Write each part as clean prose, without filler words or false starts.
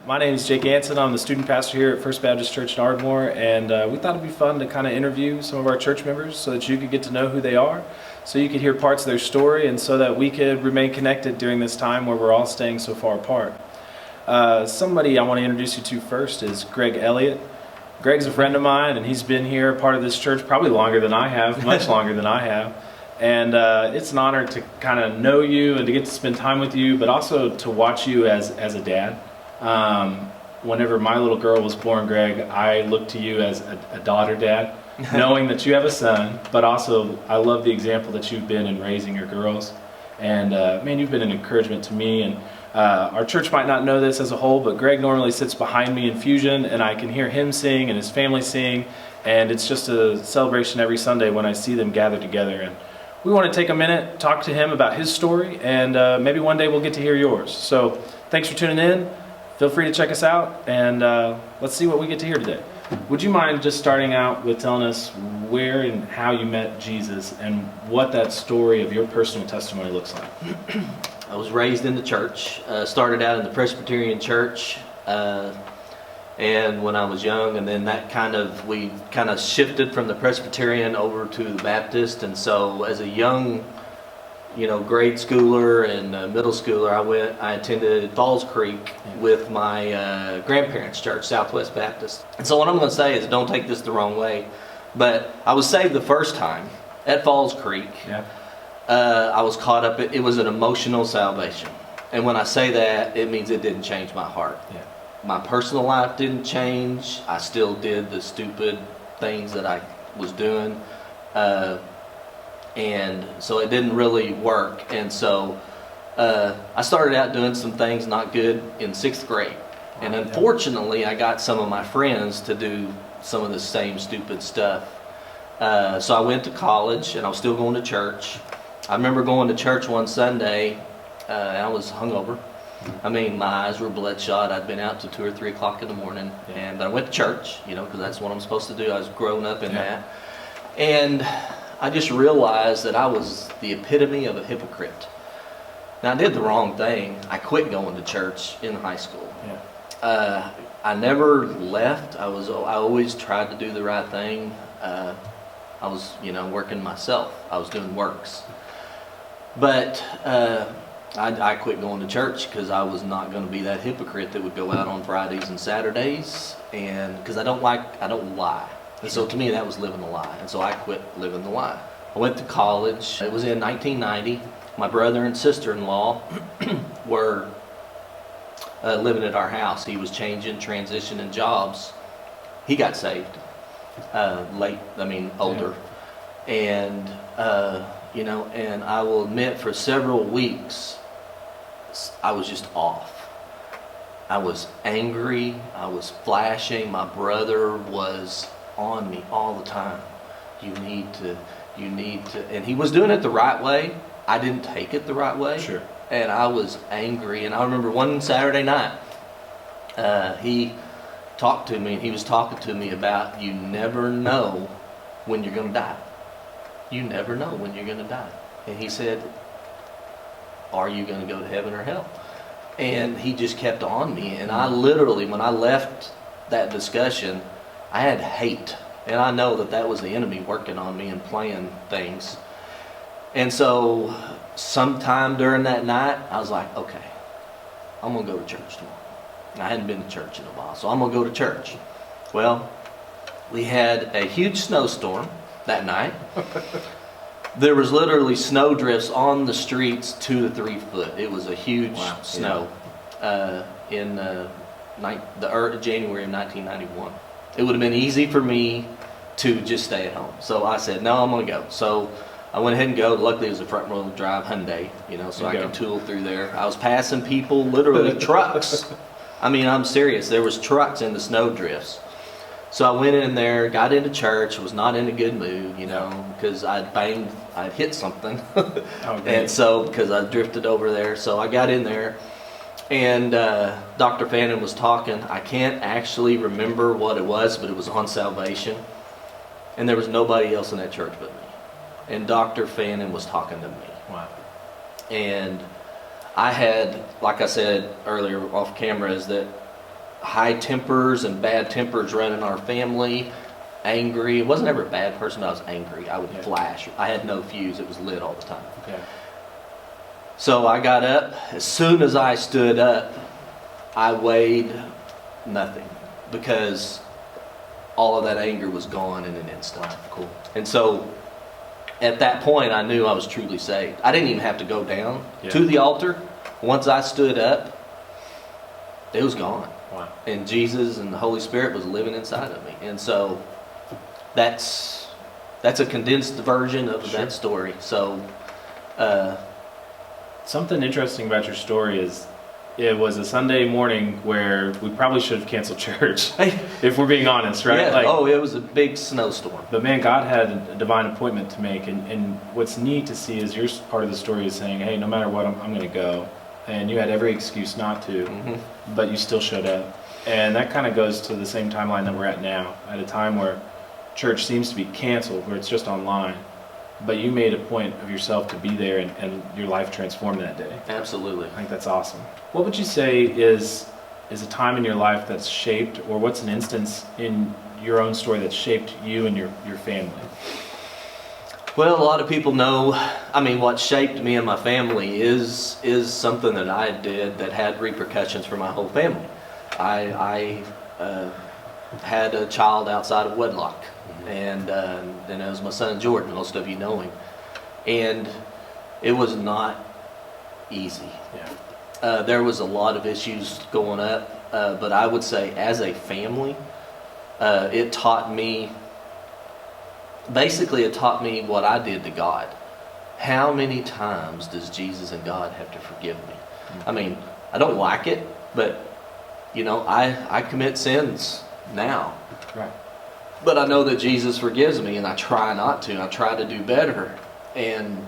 My name is Jake Anson. I'm the student pastor here at First Baptist Church in Ardmore, and we thought it'd be fun to kind of interview some of our church members so that you could get to know who they are, so you could hear parts of their story, and so that we could remain connected during this time where we're all staying so far apart. Somebody I want to introduce you to first is Greg Elliott. Greg's a friend of mine, and he's been here, part of this church, probably longer than I have, much longer than I have. And it's an honor to kind of know you and to get to spend time with you, but also to watch you as a dad. Whenever my little girl was born, Greg, I looked to you as a daughter dad, knowing that you have a son, but also I love the example that you've been in raising your girls. And man, you've been an encouragement to me. And our church might not know this as a whole, but Greg normally sits behind me in Fusion, and I can hear him sing and his family sing. And it's just a celebration every Sunday when I see them gather together. And we want to take a minute, talk to him about his story, and maybe one day we'll get to hear yours. So thanks for tuning in. Feel free to check us out, and let's see what we get to hear today. Would you mind just starting out with telling us where and how you met Jesus and what that story of your personal testimony looks like? I was raised in the church, started out in the Presbyterian church, and when I was young, and then we kind of shifted from the Presbyterian over to the Baptist. And so as a young, grade schooler and middle schooler, I attended Falls Creek with my grandparents' church, Southwest Baptist. And so what I'm going to say is, don't take this the wrong way, but I was saved the first time at Falls Creek. Yeah. I was caught up. It was an emotional salvation. And when I say that, it means it didn't change my heart. Yeah. My personal life didn't change. I still did the stupid things that I was doing. And so it didn't really work. And so I started out doing some things not good in 6th grade. And unfortunately, I got some of my friends to do some of the same stupid stuff. So I went to college, and I was still going to church. I remember going to church one Sunday, and I was hungover. I mean, my eyes were bloodshot. I'd been out till 2 or 3 o'clock in the morning. And I went to church, because that's what I'm supposed to do. I was growing up in that. And I just realized that I was the epitome of a hypocrite. Now, I did the wrong thing. I quit going to church in high school. Yeah. I never left. I always tried to do the right thing. I was, working myself. I was doing works. But I quit going to church because I was not going to be that hypocrite that would go out on Fridays and Saturdays, and because I don't lie. And so to me, that was living the lie. And so I quit living the lie. I went to college. It was in 1990. My brother and sister-in-law were living at our house. He was transitioning jobs. He got saved older. And, and I will admit, for several weeks, I was just off. I was angry. I was flashing. My brother was on me all the time. You need to, and he was doing it the right way. I didn't take it the right way. Sure. And I was angry. And I remember one Saturday night, he talked to me, and he was talking to me about, you never know when you're going to die. You never know when you're going to die. And he said, are you going to go to heaven or hell? And he just kept on me. And I literally, when I left that discussion, I had hate. And I know that was the enemy working on me and playing things. And so sometime during that night, I was like, okay, I'm going to go to church tomorrow. I hadn't been to church in a while, so I'm going to go to church. Well, we had a huge snowstorm that night. There was literally snow drifts on the streets 2 to 3 foot. It was a huge snow in January of 1991. It would have been easy for me to just stay at home. So I said, no, I'm going to go. So I went ahead and go. Luckily, it was a front-wheel drive Hyundai, so I could tool through there. I was passing people, literally trucks. I mean, I'm serious. There was trucks in the snow drifts. So I went in there, got into church, was not in a good mood, because I'd hit something. And so, because I drifted over there. So I got in there, and Dr. Fannin was talking. I can't actually remember what it was, but it was on salvation. And there was nobody else in that church but me. And Dr. Fannin was talking to me. Wow. And I had, like I said earlier off camera, is that high tempers and bad tempers running our family. Angry. I wasn't ever a bad person, but I was angry. I would flash. I had no fuse. It was lit all the time. Okay. So I got up. As soon as I stood up, I weighed nothing because all of that anger was gone in an instant. Wow, cool. And so at that point, I knew I was truly saved. I didn't even have to go down to the altar. Once I stood up, it was gone. Wow. And Jesus and the Holy Spirit was living inside of me. And so that's a condensed version of that story. So something interesting about your story is it was a Sunday morning where we probably should have canceled church, if we're being honest, right? Yeah. It was a big snowstorm. But man, God had a divine appointment to make, and what's neat to see is your part of the story is saying, hey, no matter what, I'm going to go. And you had every excuse not to, but you still showed up. And that kind of goes to the same timeline that we're at now, at a time where church seems to be canceled, where it's just online. But you made a point of yourself to be there, and your life transformed that day. Absolutely. I think that's awesome. What would you say is a time in your life that's shaped, or what's an instance in your own story that shaped you and your family? Well, a lot of people know, what shaped me and my family is something that I did that had repercussions for my whole family. I had a child outside of wedlock, and it was my son Jordan. Most of you know him. And it was not easy. Yeah. There was a lot of issues going up, but I would say as a family, it taught me what I did to God. How many times does Jesus and God have to forgive me? I don't like it, but I commit sins now. Right. But I know that Jesus forgives me, and I try not to. I try to do better. And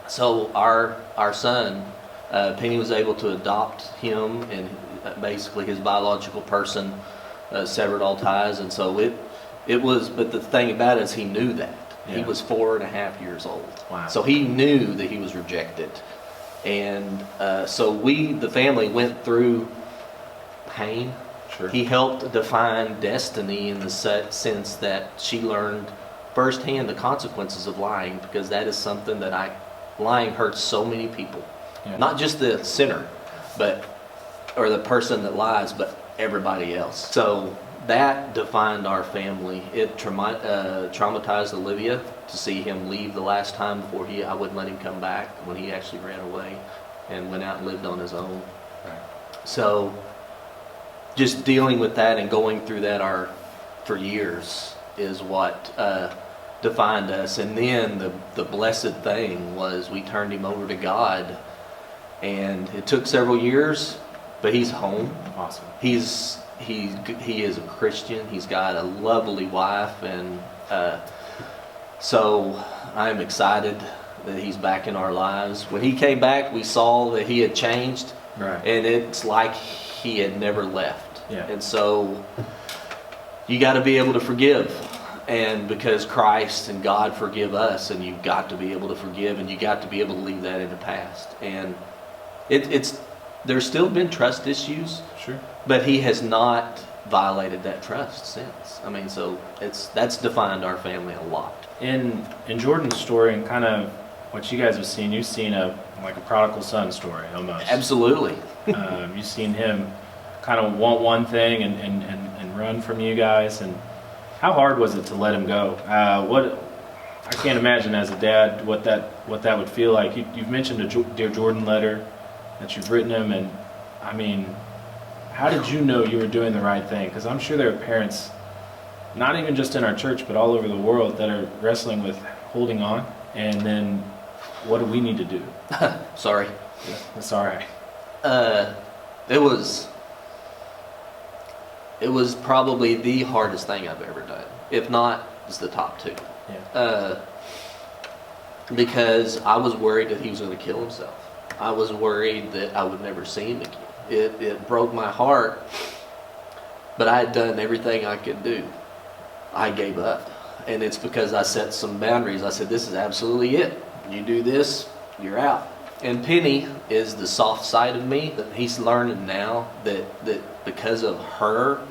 so our son, Penny was able to adopt him, and basically his biological person severed all ties. And so it was, but the thing about it is he knew that. Yeah. He was 4.5 years old. Wow. So he knew that he was rejected. And so the family went through pain. Sure. He helped define destiny in the sense that she learned firsthand the consequences of lying, because that is something that lying hurts so many people. Yeah. Not just the sinner, or the person that lies, but everybody else. So that defined our family. It traumatized Olivia to see him leave the last time before I wouldn't let him come back, when he actually ran away and went out and lived on his own. Right. So just dealing with that and going through that for years is what defined us. And then the blessed thing was we turned him over to God, and it took several years, but he's home. Awesome. He is a Christian. He's got a lovely wife, and so I'm excited that he's back in our lives. When he came back, we saw that he had changed, Right. and it's like he had never left. Yeah. And so you got to be able to forgive, and because Christ and God forgive us, and you've got to be able to forgive, and you got to be able to leave that in the past. And there's still been trust issues. Sure. But he has not violated that trust since. So that's defined our family a lot. In Jordan's story, and kind of what you guys have seen, you've seen a prodigal son story almost. Absolutely. You've seen him kind of want one thing and run from you guys. And how hard was it to let him go? I can't imagine as a dad what that would feel like. You've mentioned a Dear Jordan letter that you've written him, and how did you know you were doing the right thing? Because I'm sure there are parents, not even just in our church, but all over the world, that are wrestling with holding on, and then what do we need to do? Sorry. That's all right. It was probably the hardest thing I've ever done. If not, it's the top two. Yeah. Because I was worried that he was going to kill himself. I was worried that I would never see him again. It broke my heart, but I had done everything I could do. I gave up. And it's because I set some boundaries. I said, this is absolutely it. You do this, you're out. And Penny is the soft side of me that he's learning now that because of her,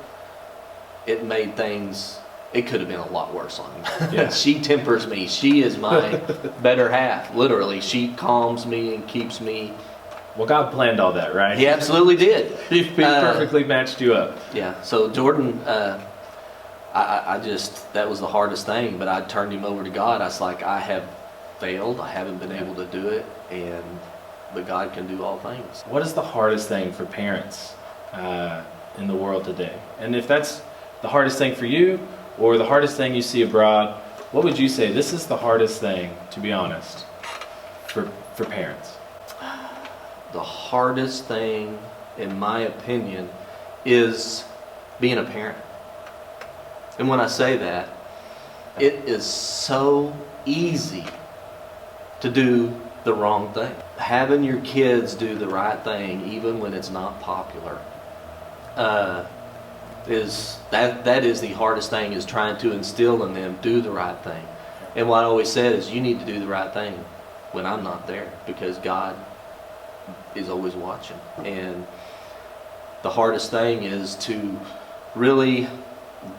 it made things, it could have been a lot worse on him. Yeah. She tempers me. She is my better half, literally. She calms me and keeps me. Well, God planned all that, right? He absolutely did. He perfectly matched you up. Yeah, so Jordan, I just, that was the hardest thing, but I turned him over to God. I was like, I have failed. I haven't been able to do it, but God can do all things. What is the hardest thing for parents in the world today? And if that's the hardest thing for you, or the hardest thing you see abroad, what would you say? This is the hardest thing, to be honest, for parents. The hardest thing, in my opinion, is being a parent. And when I say that, it is so easy to do the wrong thing. Having your kids do the right thing, even when it's not popular, is the hardest thing, is trying to instill in them, do the right thing. And what I always said is, you need to do the right thing when I'm not there, because God is always watching. And the hardest thing is to really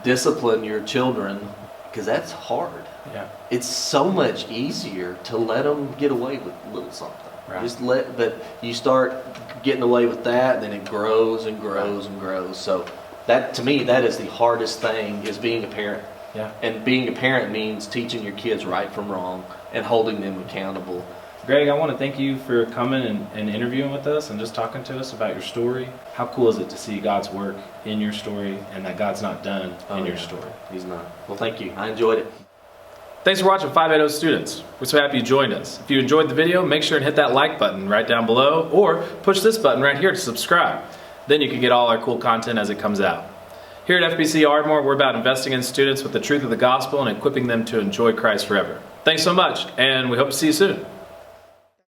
discipline your children, because that's hard. Yeah. It's so much easier to let them get away with a little something. Right. But you start getting away with that, then it grows and grows and grows. So that, to me, that is the hardest thing, is being a parent. Yeah. And being a parent means teaching your kids right from wrong and holding them accountable. Greg, I want to thank you for coming and interviewing with us and just talking to us about your story. How cool is it to see God's work in your story, and that God's not done in your story? He's not. Well, thank you. I enjoyed it. Thanks for watching 580 Students. We're so happy you joined us. If you enjoyed the video, make sure and hit that like button right down below, or push this button right here to subscribe. Then you can get all our cool content as it comes out. Here at FBC Ardmore, we're about investing in students with the truth of the gospel and equipping them to enjoy Christ forever. Thanks so much, and we hope to see you soon.